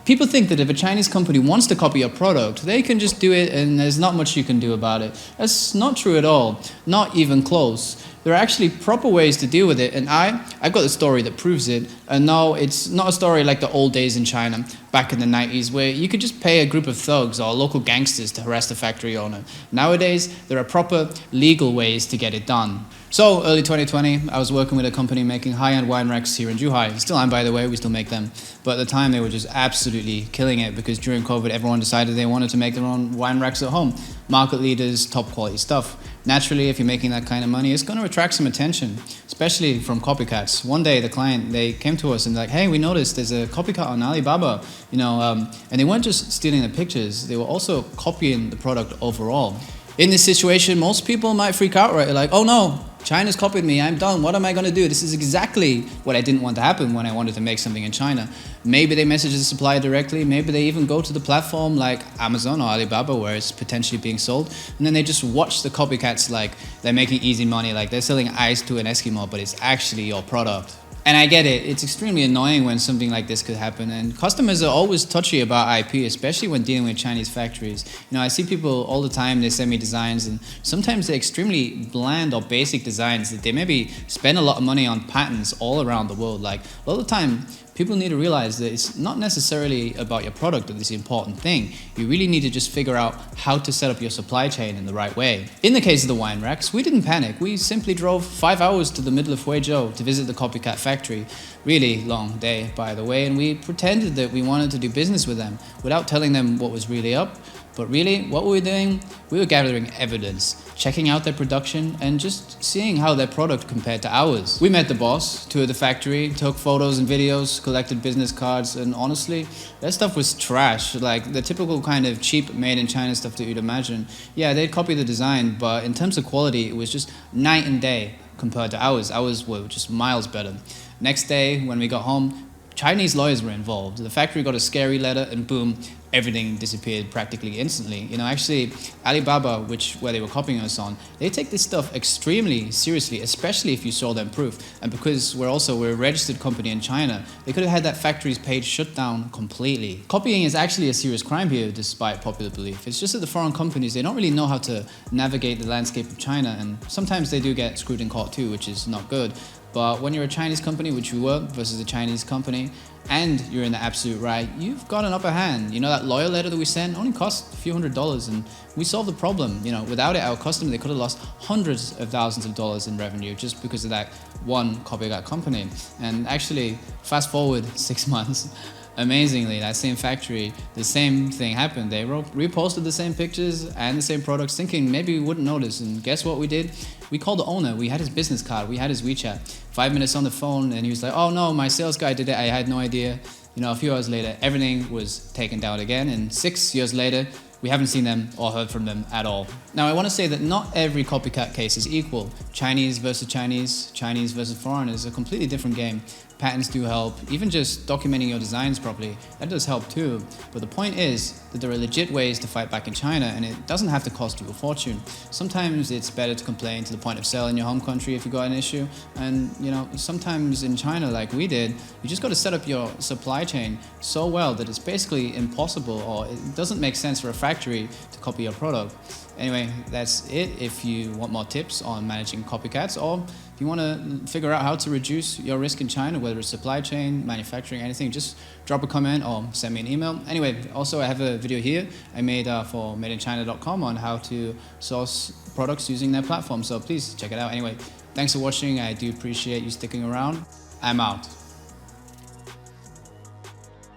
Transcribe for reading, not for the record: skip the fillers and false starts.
People think that if a Chinese company wants to copy a product, they can just do it and there's not much you can do about it. That's not true at all, not even close. There are actually proper ways to deal with it, and I've got a story that proves it. And no, it's not a story like the old days in China, back in the 90s, where you could just pay a group of thugs or local gangsters to harass the factory owner. Nowadays, there are proper legal ways to get it done. So, early 2020, I was working with a company making high-end wine racks here in Zhuhai. Still am, by the way, we still make them. But at the time, they were just absolutely killing it because during COVID, everyone decided they wanted to make their own wine racks at home. Market leaders, top quality stuff. Naturally, if you're making that kind of money, it's going to attract some attention, especially from copycats. One day, the client, they came to us and like, hey, we noticed there's a copycat on Alibaba, and they weren't just stealing the pictures, they were also copying the product overall. In this situation, most people might freak out, right? Like, oh no, China's copied me, I'm done, what am I going to do? This is exactly what I didn't want to happen when I wanted to make something in China. Maybe they message the supplier directly, maybe they even go to the platform like Amazon or Alibaba where it's potentially being sold, and then they just watch the copycats like they're making easy money, like they're selling ice to an Eskimo, but it's actually your product. And I get it, it's extremely annoying when something like this could happen, and customers are always touchy about IP, especially when dealing with Chinese factories. I see people all the time, they send me designs, and sometimes they're extremely bland or basic designs that they maybe spend a lot of money on patents all around the world. Like, a lot of the time, people need to realize that it's not necessarily about your product that is the important thing. You really need to just figure out how to set up your supply chain in the right way. In the case of the wine racks, we didn't panic. We simply drove 5 hours to the middle of Huizhou to visit the copycat factory. Really long day, by the way, and we pretended that we wanted to do business with them without telling them what was really up. But really, what we were doing, we were gathering evidence, checking out their production, and just seeing how their product compared to ours. We met the boss, toured the factory, took photos and videos, collected business cards, and honestly, that stuff was trash, like the typical kind of cheap made-in-China stuff that you'd imagine. Yeah, they'd copy the design, but in terms of quality, it was just night and day compared to ours. Ours were just miles better. Next day, when we got home, Chinese lawyers were involved. The factory got a scary letter and boom, everything disappeared practically instantly. Actually, Alibaba, where they were copying us on, they take this stuff extremely seriously, especially if you show them proof. And because we're a registered company in China, they could have had that factory's page shut down completely. Copying is actually a serious crime here, despite popular belief. It's just that the foreign companies, they don't really know how to navigate the landscape of China, and sometimes they do get screwed in court too, which is not good. But when you're a Chinese company, which we were, versus a Chinese company, and you're in the absolute right, you've got an upper hand. That lawyer letter that we sent only cost a few $100s, and we solved the problem. Without it, our customer, they could have lost hundreds of thousands of dollars in revenue just because of that one copycat company. And actually, fast forward 6 months, amazingly, that same factory, the same thing happened. They reposted the same pictures and the same products, thinking maybe we wouldn't notice. And guess what we did? We called the owner. We had his business card. We had his WeChat. 5 minutes on the phone, and he was like, oh no, my sales guy did it. I had no idea. A few hours later, everything was taken down again. And 6 years later, we haven't seen them or heard from them at all. Now, I want to say that not every copycat case is equal. Chinese versus Chinese, Chinese versus foreigners is a completely different game. Patents do help. Even just documenting your designs properly, that does help too. But the point is that there are legit ways to fight back in China, and it doesn't have to cost you a fortune. Sometimes it's better to complain to the point of sale in your home country if you got an issue. And sometimes in China, like we did, you just got to set up your supply chain so well that it's basically impossible, or it doesn't make sense for a factory to copy your product. Anyway, that's it. If you want more tips on managing copycats, or if you want to figure out how to reduce your risk in China, whether it's supply chain, manufacturing, anything, just drop a comment or send me an email. Anyway, also I have a video here I made for madeinchina.com on how to source products using their platform. So please check it out. Anyway, thanks for watching. I do appreciate you sticking around. I'm out.